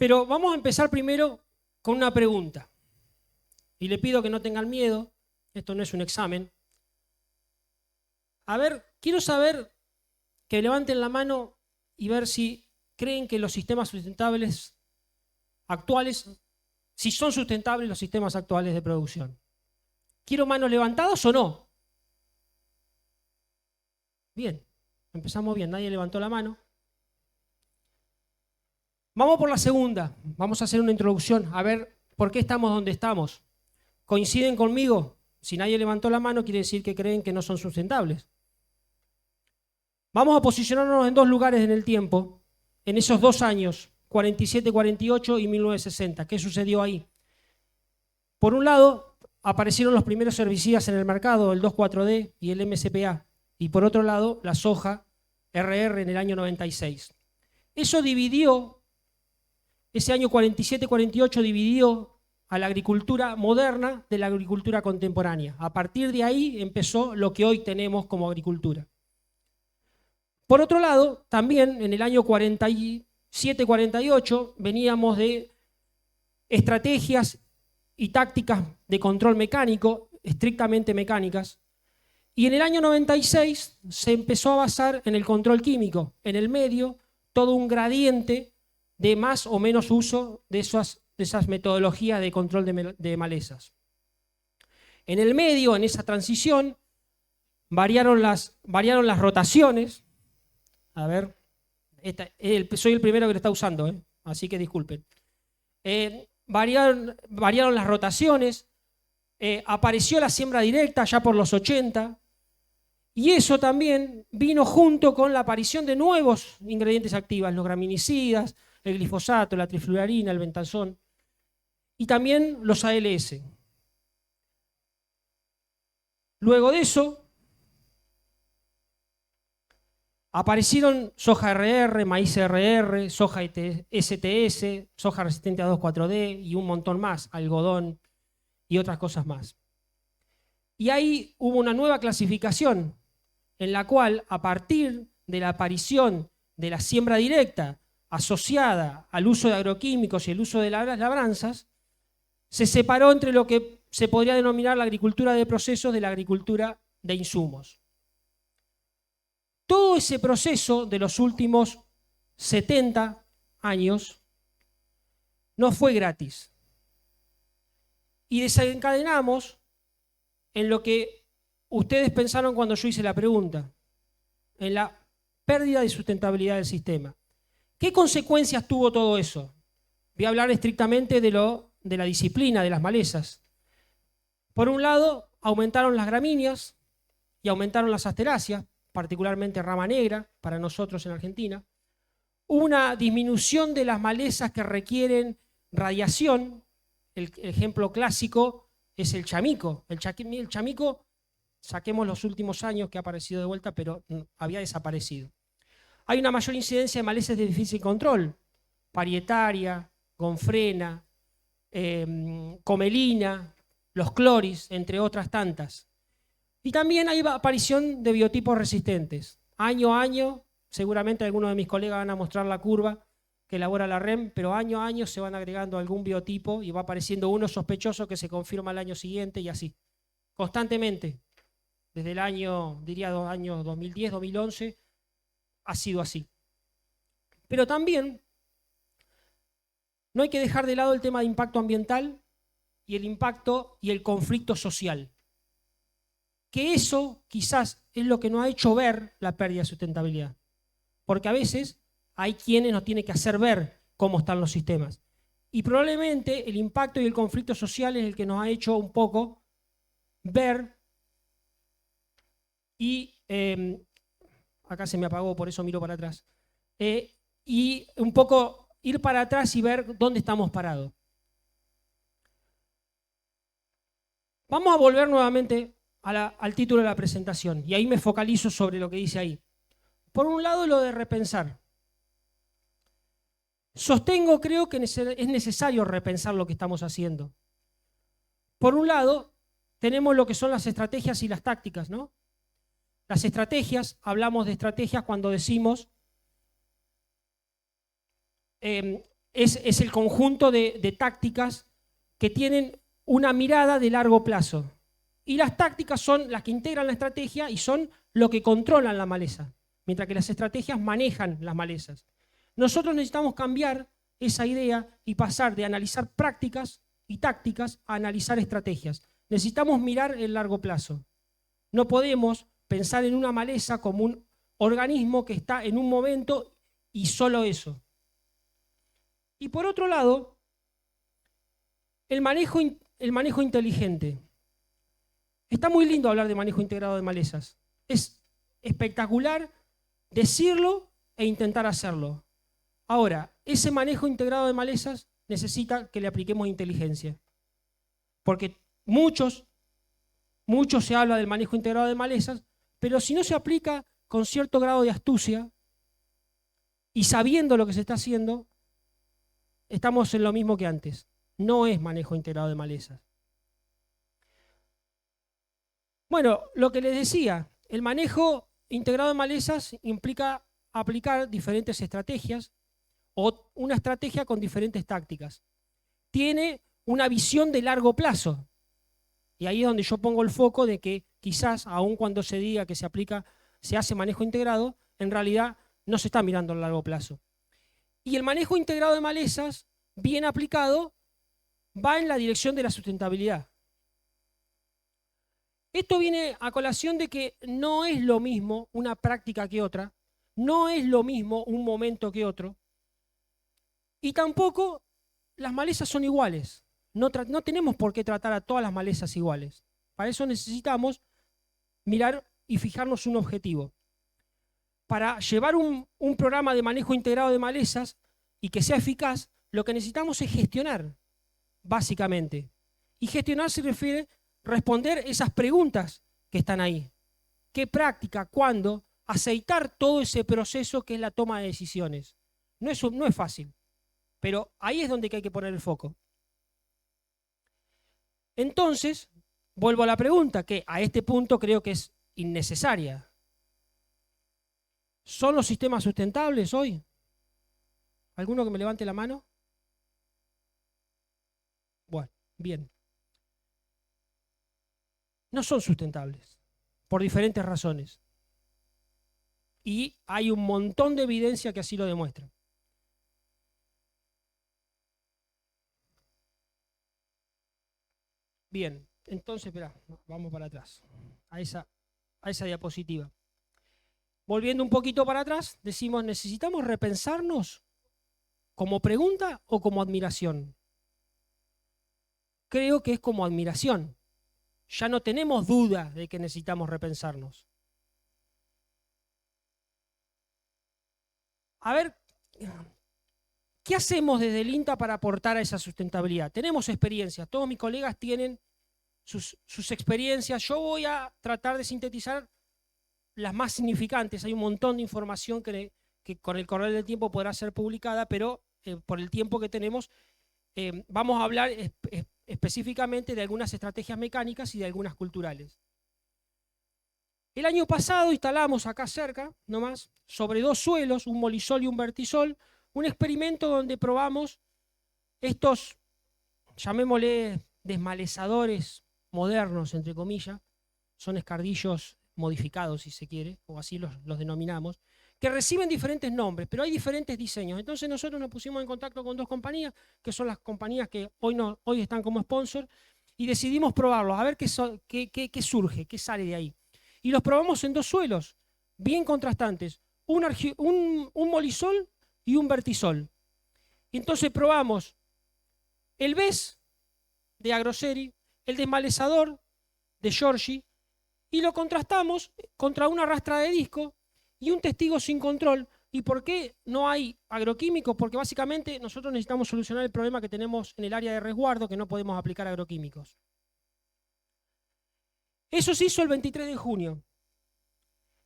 Pero vamos a empezar primero con una pregunta. Y le pido que no tengan miedo, esto no es un examen. A ver, quiero saber que levanten la mano y ver si creen que los sistemas sustentables actuales, si son sustentables los sistemas actuales de producción. ¿Quiero manos levantadas o no? Bien, empezamos bien, nadie levantó la mano. Vamos por la segunda, vamos a hacer una introducción, a ver por qué estamos donde estamos. ¿Coinciden conmigo? Si nadie levantó la mano, quiere decir que creen que no son sustentables. Vamos a posicionarnos en dos lugares en el tiempo, en esos 2 años, 47-48 y 1960. ¿Qué sucedió ahí? Por un lado, aparecieron los primeros herbicidas en el mercado, el 2,4-D y el MCPA. Y por otro lado, la soja RR en el año 96. Eso dividió, ese año 47-48 dividió a la agricultura moderna de la agricultura contemporánea. A partir de ahí empezó lo que hoy tenemos como agricultura. Por otro lado, también en el año 47-48 veníamos de estrategias y tácticas de control mecánico, estrictamente mecánicas, y en el año 96 se empezó a basar en el control químico. En el medio, todo un gradiente de más o menos uso de esas metodologías de control de malezas. En el medio, en esa transición, variaron las rotaciones. A ver, soy el primero que lo está usando, así que disculpen. Variaron las rotaciones, apareció la siembra directa ya por los 80, y eso también vino junto con la aparición de nuevos ingredientes activos, los graminicidas, el glifosato, la trifluorina, el bentazón, y también los ALS. Luego de eso, aparecieron soja RR, maíz RR, soja STS, soja resistente a 2,4-D y un montón más, algodón y otras cosas más. Y ahí hubo una nueva clasificación en la cual, a partir de la aparición de la siembra directa asociada al uso de agroquímicos y el uso de las labranzas, se separó entre lo que se podría denominar la agricultura de procesos de la agricultura de insumos. Todo ese proceso de los últimos 70 años no fue gratis. Y desencadenamos en lo que ustedes pensaron cuando yo hice la pregunta, en la pérdida de sustentabilidad del sistema. ¿Qué consecuencias tuvo todo eso? Voy a hablar estrictamente de la disciplina de las malezas. Por un lado, aumentaron las gramíneas y aumentaron las asteráceas, particularmente rama negra, para nosotros en Argentina. Hubo una disminución de las malezas que requieren radiación. El ejemplo clásico es el chamico. El chamico, saquemos los últimos años que ha aparecido de vuelta, pero había desaparecido. Hay una mayor incidencia de malezas de difícil control, parietaria, gonfrena, comelina, los cloris, entre otras tantas. Y también hay aparición de biotipos resistentes. Año a año, seguramente algunos de mis colegas van a mostrar la curva que elabora la REM, pero año a año se van agregando algún biotipo y va apareciendo uno sospechoso que se confirma al año siguiente y así. Constantemente. Desde el año, diría, años 2010, 2011, ha sido así. Pero también no hay que dejar de lado el tema de impacto ambiental y el impacto y el conflicto social. Que eso quizás es lo que nos ha hecho ver la pérdida de sustentabilidad. Porque a veces hay quienes nos tienen que hacer ver cómo están los sistemas. Y probablemente el impacto y el conflicto social es el que nos ha hecho un poco ver y acá se me apagó, por eso miro para atrás. Y un poco ir para atrás y ver dónde estamos parados. Vamos a volver nuevamente al título de la presentación, y ahí me focalizo sobre lo que dice ahí. Por un lado, lo de repensar. Sostengo, creo que es necesario repensar lo que estamos haciendo. Por un lado, tenemos lo que son las estrategias y las tácticas, ¿no? Las estrategias, hablamos de estrategias cuando decimos es el conjunto de tácticas que tienen una mirada de largo plazo. Y las tácticas son las que integran la estrategia y son lo que controlan la maleza, mientras que las estrategias manejan las malezas. Nosotros necesitamos cambiar esa idea y pasar de analizar prácticas y tácticas a analizar estrategias. Necesitamos mirar el largo plazo. No podemos pensar en una maleza como un organismo que está en un momento y solo eso. Y por otro lado, el manejo inteligente. Está muy lindo hablar de manejo integrado de malezas. Es espectacular decirlo e intentar hacerlo. Ahora, ese manejo integrado de malezas necesita que le apliquemos inteligencia. Porque mucho se habla del manejo integrado de malezas, pero si no se aplica con cierto grado de astucia y sabiendo lo que se está haciendo, estamos en lo mismo que antes. No es manejo integrado de malezas. Bueno, lo que les decía, el manejo integrado de malezas implica aplicar diferentes estrategias o una estrategia con diferentes tácticas. Tiene una visión de largo plazo. Y ahí es donde yo pongo el foco de que quizás, aun cuando se diga que se hace manejo integrado, en realidad no se está mirando a largo plazo. Y el manejo integrado de malezas, bien aplicado, va en la dirección de la sustentabilidad. Esto viene a colación de que no es lo mismo una práctica que otra, no es lo mismo un momento que otro, y tampoco las malezas son iguales. No tenemos por qué tratar a todas las malezas iguales. Para eso necesitamos mirar y fijarnos un objetivo. Para llevar un programa de manejo integrado de malezas y que sea eficaz, lo que necesitamos es gestionar, básicamente. Y gestionar se refiere a responder esas preguntas que están ahí. ¿Qué práctica? ¿Cuándo? Aceitar todo ese proceso que es la toma de decisiones. No es fácil, pero ahí es donde hay que poner el foco. Entonces, vuelvo a la pregunta, que a este punto creo que es innecesaria. ¿Son los sistemas sustentables hoy? ¿Alguno que me levante la mano? Bueno, bien. No son sustentables, por diferentes razones. Y hay un montón de evidencia que así lo demuestra. Bien, entonces, espera, vamos para atrás, a esa diapositiva. Volviendo un poquito para atrás, decimos, ¿necesitamos repensarnos como pregunta o como admiración? Creo que es como admiración. Ya no tenemos duda de que necesitamos repensarnos. A ver, ¿qué hacemos desde el INTA para aportar a esa sustentabilidad? Tenemos experiencias, todos mis colegas tienen sus experiencias. Yo voy a tratar de sintetizar las más significantes. Hay un montón de información que con el correr del tiempo podrá ser publicada, pero por el tiempo que tenemos, vamos a hablar específicamente de algunas estrategias mecánicas y de algunas culturales. El año pasado instalamos acá cerca, nomás, sobre 2 suelos, un molisol y un vertisol, un experimento donde probamos estos, llamémosle desmalezadores modernos, entre comillas, son escardillos modificados, si se quiere, o así los denominamos, que reciben diferentes nombres, pero hay diferentes diseños. Entonces nosotros nos pusimos en contacto con 2 compañías, que son las compañías que hoy están como sponsor, y decidimos probarlos, a ver qué surge, qué sale de ahí. Y los probamos en 2 suelos, bien contrastantes, un molisol y un vertisol. Entonces probamos el BES de Agroseri, el desmalezador de Giorgi, y lo contrastamos contra una rastra de disco y un testigo sin control. ¿Y por qué no hay agroquímicos? Porque básicamente nosotros necesitamos solucionar el problema que tenemos en el área de resguardo, que no podemos aplicar agroquímicos. Eso se hizo el 23 de junio.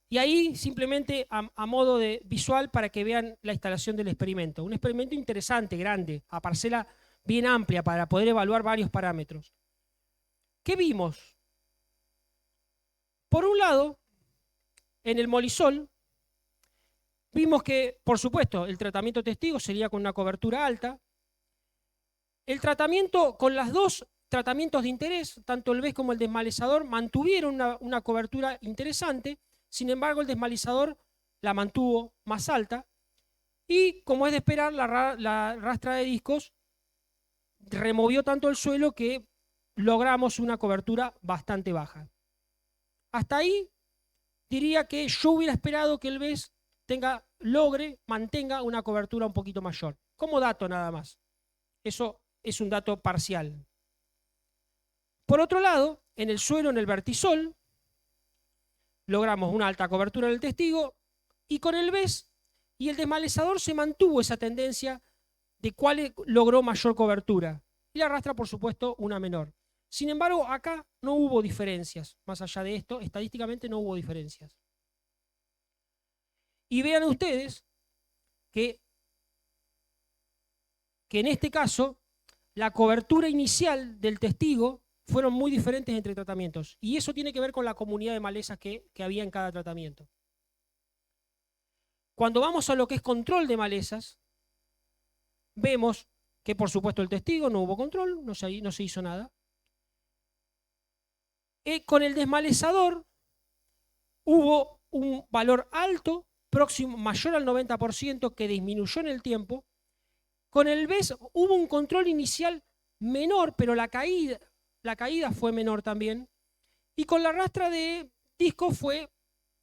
Y ahí simplemente a modo de visual para que vean la instalación del experimento. Un experimento interesante, grande, a parcela bien amplia para poder evaluar varios parámetros. ¿Qué vimos? Por un lado, en el molisol, vimos que, por supuesto, el tratamiento testigo sería con una cobertura alta, El tratamiento con los dos tratamientos de interés, tanto el BES como el desmalezador, mantuvieron una cobertura interesante. Sin embargo, el desmalezador la mantuvo más alta. Y, como es de esperar, la rastra de discos removió tanto el suelo que logramos una cobertura bastante baja. Hasta ahí diría que yo hubiera esperado que el BES mantenga una cobertura un poquito mayor. Como dato nada más. Eso es un dato parcial. Por otro lado, en el suelo, en el vertisol, logramos una alta cobertura del testigo y con el BES y el desmalezador se mantuvo esa tendencia de cuál logró mayor cobertura. Y la rastra, por supuesto, una menor. Sin embargo, acá no hubo diferencias. Más allá de esto, estadísticamente no hubo diferencias. Y vean ustedes que en este caso la cobertura inicial del testigo fueron muy diferentes entre tratamientos. Y eso tiene que ver con la comunidad de malezas que había en cada tratamiento. Cuando vamos a lo que es control de malezas, vemos que por supuesto el testigo no hubo control, no se hizo nada. Con el desmalezador hubo un valor alto, próximo, mayor al 90%, que disminuyó en el tiempo. Con el BES hubo un control inicial menor, pero la caída fue menor también. Y con la rastra de disco fue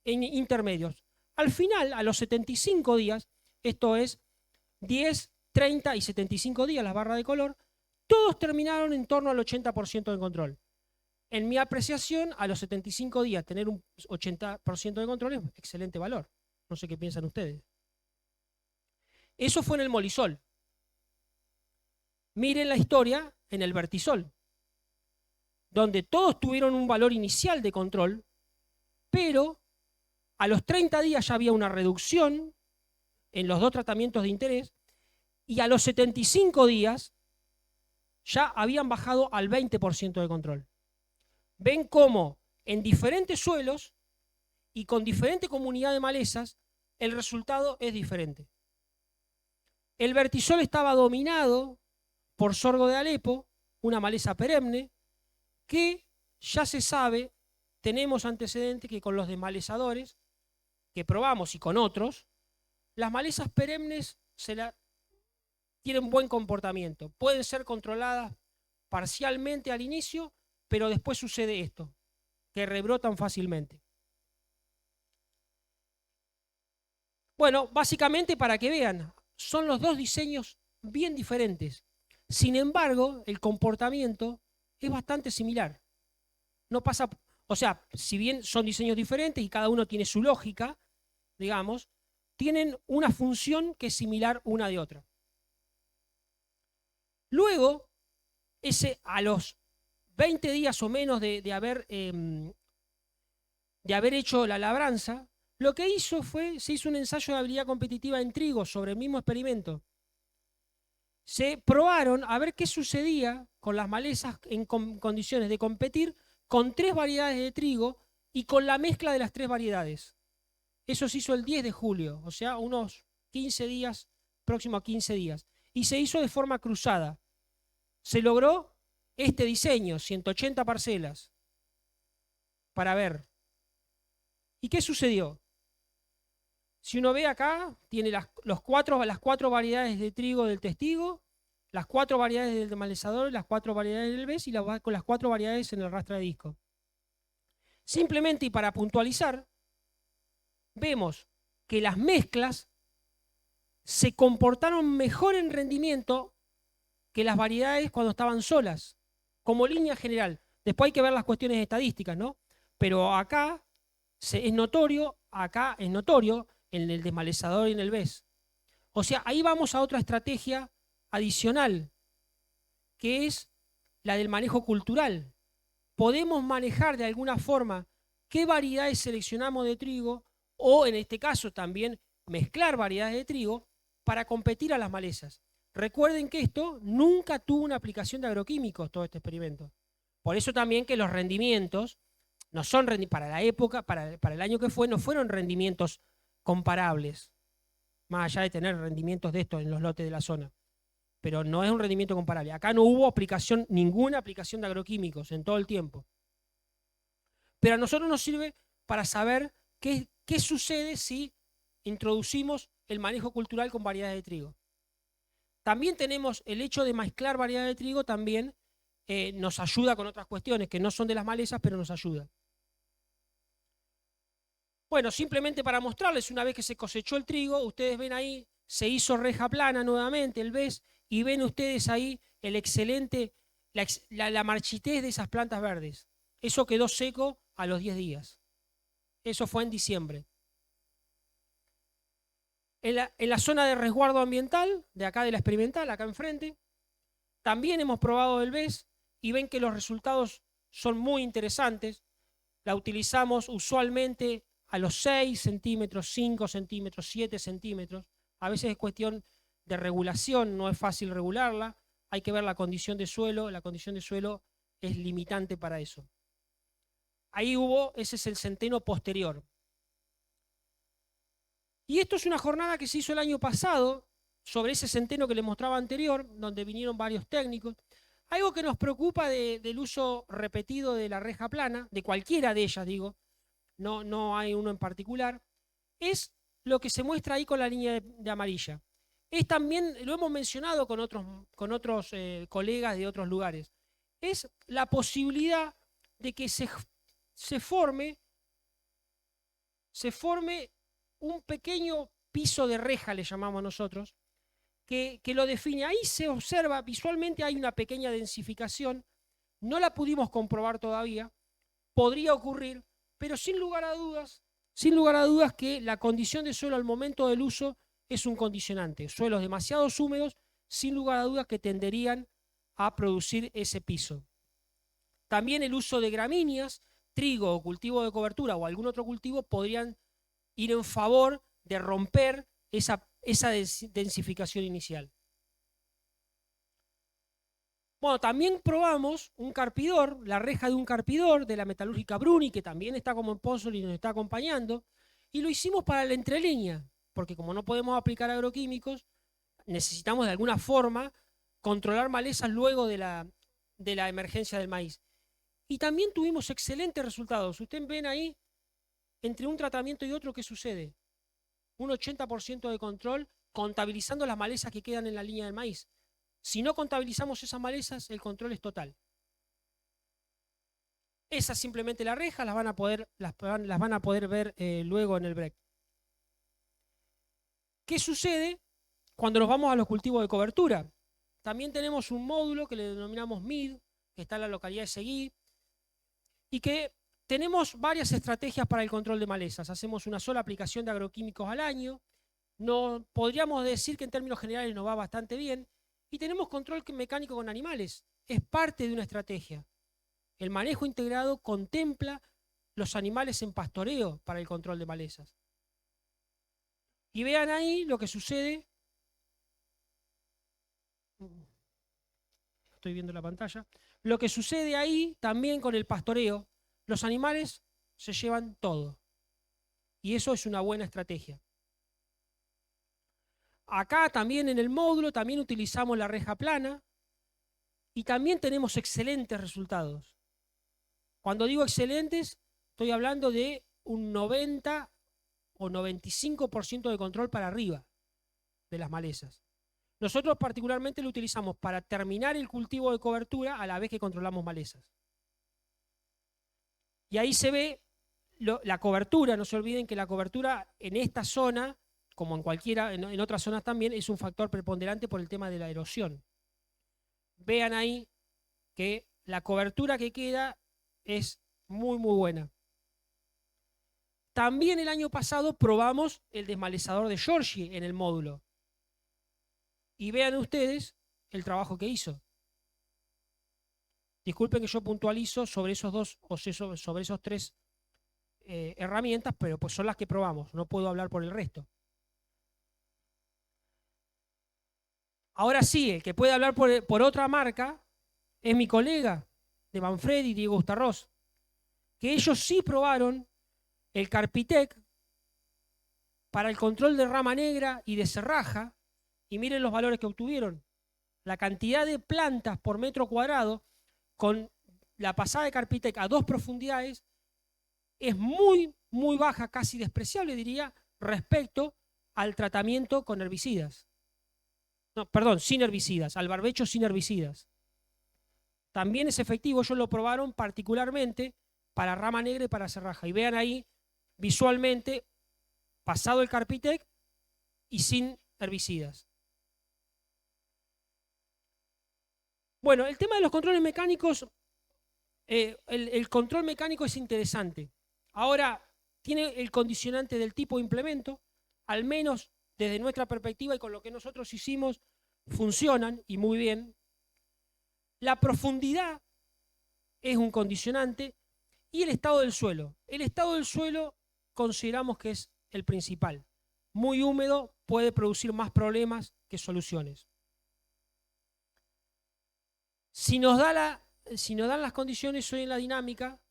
en intermedios. Al final, a los 75 días, esto es 10, 30 y 75 días, las barras de color, todos terminaron en torno al 80% de control. En mi apreciación, a los 75 días tener un 80% de control es un excelente valor. No sé qué piensan ustedes. Eso fue en el molisol. Miren la historia en el vertisol, donde todos tuvieron un valor inicial de control, pero a los 30 días ya había una reducción en los dos tratamientos de interés y a los 75 días ya habían bajado al 20% de control. Ven cómo en diferentes suelos y con diferente comunidad de malezas el resultado es diferente. El vertisol estaba dominado por sorgo de Alepo, una maleza perenne, que ya se sabe, tenemos antecedentes que con los desmalezadores que probamos y con otros, las malezas perennes tienen buen comportamiento. Pueden ser controladas parcialmente al inicio, pero después sucede esto, que rebrotan fácilmente. Bueno, básicamente para que vean, son los dos diseños bien diferentes. Sin embargo, el comportamiento es bastante similar. No pasa, o sea, si bien son diseños diferentes y cada uno tiene su lógica, digamos, tienen una función que es similar una de otra. Luego, a los 20 días o menos de haber hecho la labranza, lo que se hizo un ensayo de habilidad competitiva en trigo sobre el mismo experimento. Se probaron a ver qué sucedía con las malezas en condiciones de competir con 3 variedades de trigo y con la mezcla de las 3 variedades. Eso se hizo el 10 de julio, o sea, unos 15 días, próximo a 15 días. Y se hizo de forma cruzada. Se logró este diseño, 180 parcelas, para ver. ¿Y qué sucedió? Si uno ve acá, tiene las 4 variedades de trigo del testigo, las 4 variedades del desmalezador, las 4 variedades del BES y con las 4 variedades en el rastra de disco. Simplemente y para puntualizar, vemos que las mezclas se comportaron mejor en rendimiento que las variedades cuando estaban solas, como línea general. Después hay que ver las cuestiones estadísticas, ¿no? Pero acá es notorio en el desmalezador y en el BES. O sea, ahí vamos a otra estrategia adicional, que es la del manejo cultural. Podemos manejar de alguna forma qué variedades seleccionamos de trigo o, en este caso, también mezclar variedades de trigo para competir a las malezas. Recuerden que esto nunca tuvo una aplicación de agroquímicos, todo este experimento. Por eso también que los rendimientos no son para la época, para el año que fue, no fueron rendimientos comparables, más allá de tener rendimientos de estos en los lotes de la zona. pero no es un rendimiento comparable. Acá no hubo aplicación, ninguna aplicación de agroquímicos en todo el tiempo. Pero a nosotros nos sirve para saber qué sucede si introducimos el manejo cultural con variedades de trigo. También tenemos el hecho de mezclar variedades de trigo, también nos ayuda con otras cuestiones que no son de las malezas, pero nos ayuda. Bueno, simplemente para mostrarles, una vez que se cosechó el trigo, ustedes ven ahí, se hizo reja plana nuevamente, el BES, y ven ustedes ahí el excelente, la marchitez de esas plantas verdes. Eso quedó seco a los 10 días. Eso fue en diciembre. En la zona de resguardo ambiental, de acá de la experimental, acá enfrente, también hemos probado el BES y ven que los resultados son muy interesantes. La utilizamos usualmente a los 6 centímetros, 5 centímetros, 7 centímetros. A veces es cuestión de regulación, no es fácil regularla. Hay que ver la condición de suelo. La condición de suelo es limitante para eso. Ahí ese es el centeno posterior. Y esto es una jornada que se hizo el año pasado sobre ese centeno que les mostraba anterior, donde vinieron varios técnicos. Algo que nos preocupa del uso repetido de la reja plana, de cualquiera de ellas, digo, no hay uno en particular, es lo que se muestra ahí con la línea de amarilla. Es también, lo hemos mencionado con otros colegas de otros lugares, es la posibilidad de que se forme un pequeño piso de reja, le llamamos nosotros, que lo define. Ahí se observa, visualmente hay una pequeña densificación, no la pudimos comprobar todavía, podría ocurrir, pero sin lugar a dudas que la condición de suelo al momento del uso es un condicionante. Suelos demasiado húmedos, sin lugar a dudas que tenderían a producir ese piso. También el uso de gramíneas, trigo o cultivo de cobertura o algún otro cultivo podrían ir en favor de romper esa densificación inicial. Bueno, también probamos un carpidor, la reja de un carpidor de la metalúrgica Bruni, que también está como sponsor y nos está acompañando, y lo hicimos para la entrelínea, porque como no podemos aplicar agroquímicos, necesitamos de alguna forma controlar malezas luego de la emergencia del maíz. Y también tuvimos excelentes resultados. Ustedes ven ahí, entre un tratamiento y otro, ¿qué sucede? Un 80% de control, contabilizando las malezas que quedan en la línea del maíz. Si no contabilizamos esas malezas, el control es total. Esa simplemente la reja, las van a poder ver luego en el break. ¿Qué sucede cuando nos vamos a los cultivos de cobertura? También tenemos un módulo que le denominamos MID, que está en la localidad de Seguí, y que tenemos varias estrategias para el control de malezas. Hacemos una sola aplicación de agroquímicos al año. No, podríamos decir que en términos generales nos va bastante bien. Y tenemos control mecánico con animales. Es parte de una estrategia. El manejo integrado contempla los animales en pastoreo para el control de malezas. Y vean ahí lo que sucede. Estoy viendo la pantalla. Lo que sucede ahí también con el pastoreo. Los animales se llevan todo. Y eso es una buena estrategia. Acá también en el módulo también utilizamos la reja plana y también tenemos excelentes resultados. Cuando digo excelentes, estoy hablando de un 90 o 95% de control para arriba de las malezas. Nosotros particularmente lo utilizamos para terminar el cultivo de cobertura a la vez que controlamos malezas. Y ahí se ve la cobertura. No se olviden que la cobertura en esta zona, como en otras zonas también, es un factor preponderante por el tema de la erosión. Vean ahí que la cobertura que queda es muy, muy buena. También el año pasado probamos el desmalezador de Giorgi en el módulo. Y vean ustedes el trabajo que hizo. Disculpen que yo puntualizo sobre esos dos o sobre esos tres herramientas, pero pues son las que probamos. No puedo hablar por el resto. Ahora sí, el que puede hablar por otra marca es mi colega de Manfredi, Diego Ustarroz, que ellos sí probaron el Carpitec para el control de rama negra y de cerraja, y miren los valores que obtuvieron. la cantidad de plantas por metro cuadrado con la pasada de Carpitec a 2 profundidades es muy, muy baja, casi despreciable, diría, respecto al tratamiento con herbicidas. No, perdón, sin herbicidas, al barbecho sin herbicidas. También es efectivo, ellos lo probaron particularmente para rama negra y para cerraja. Y vean ahí visualmente, pasado el Carpitec y sin herbicidas. Bueno, el tema de los controles mecánicos, el control mecánico es interesante. Ahora, tiene el condicionante del tipo de implemento, al menos desde nuestra perspectiva y con lo que nosotros hicimos, funcionan y muy bien. La profundidad es un condicionante y el estado del suelo. El estado del suelo consideramos que es el principal. Muy húmedo puede producir más problemas que soluciones. Si nos dan las condiciones hoy en la dinámica,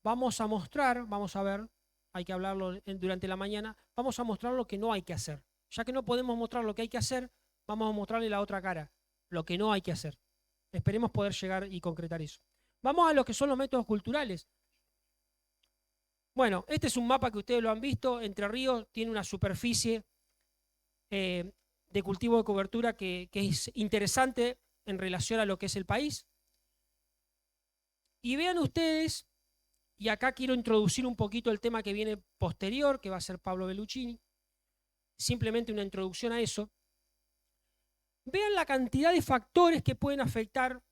vamos a ver, hay que hablarlo durante la mañana, vamos a mostrar lo que no hay que hacer. Ya que no podemos mostrar lo que hay que hacer, vamos a mostrarle la otra cara, lo que no hay que hacer. Esperemos poder llegar y concretar eso. Vamos a lo que son los métodos culturales. Bueno, este es un mapa que ustedes lo han visto. Entre Ríos tiene una superficie de cultivo de cobertura que es interesante en relación a lo que es el país. Y vean ustedes, y acá quiero introducir un poquito el tema que viene posterior, que va a ser Pablo Belluccini, simplemente una introducción a eso. Vean la cantidad de factores que pueden afectar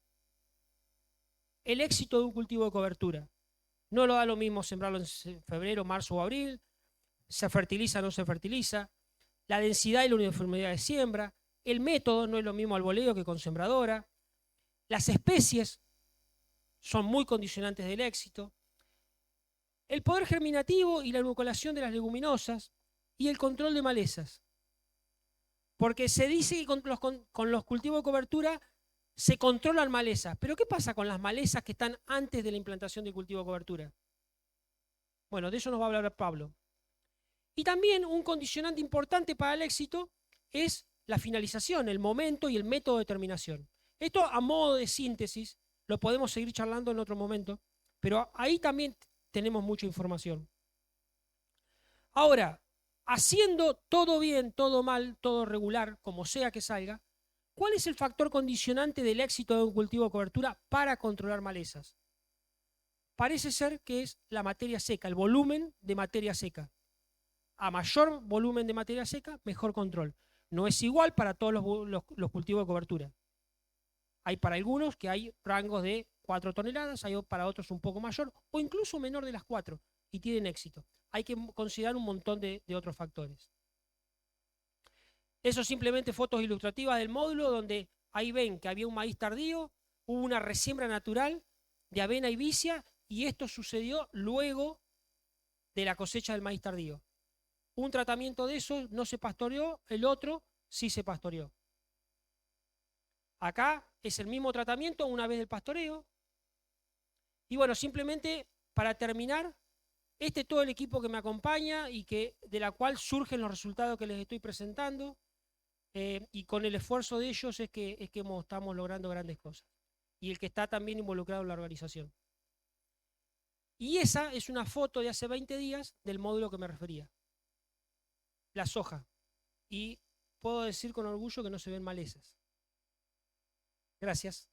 el éxito de un cultivo de cobertura. No lo da lo mismo sembrarlo en febrero, marzo o abril, se fertiliza o no se fertiliza, la densidad y la uniformidad de siembra, el método no es lo mismo al boleo que con sembradora, las especies son muy condicionantes del éxito, el poder germinativo y la inoculación de las leguminosas y el control de malezas. Porque se dice que con los cultivos de cobertura se controlan malezas. Pero ¿qué pasa con las malezas que están antes de la implantación del cultivo de cobertura? Bueno, de eso nos va a hablar Pablo. Y también un condicionante importante para el éxito es la finalización, el momento y el método de terminación. Esto a modo de síntesis, lo podemos seguir charlando en otro momento, pero ahí también tenemos mucha información. Ahora, haciendo todo bien, todo mal, todo regular, como sea que salga, ¿cuál es el factor condicionante del éxito de un cultivo de cobertura para controlar malezas? Parece ser que es la materia seca, el volumen de materia seca. A mayor volumen de materia seca, mejor control. No es igual para todos los cultivos de cobertura. Hay para algunos que hay rangos de 4 toneladas, hay para otros un poco mayor o incluso menor de las 4 y tienen éxito. Hay que considerar un montón de otros factores. Eso simplemente fotos ilustrativas del módulo donde ahí ven que había un maíz tardío, hubo una resiembra natural de avena y vicia y esto sucedió luego de la cosecha del maíz tardío. Un tratamiento de eso no se pastoreó, el otro sí se pastoreó. Acá es el mismo tratamiento una vez del pastoreo. Y bueno, simplemente para terminar, este es todo el equipo que me acompaña y de la cual surgen los resultados que les estoy presentando. Y con el esfuerzo de ellos es que estamos logrando grandes cosas. Y el que está también involucrado en la organización. Y esa es una foto de hace 20 días del módulo que me refería. La soja. Y puedo decir con orgullo que no se ven malezas. Gracias.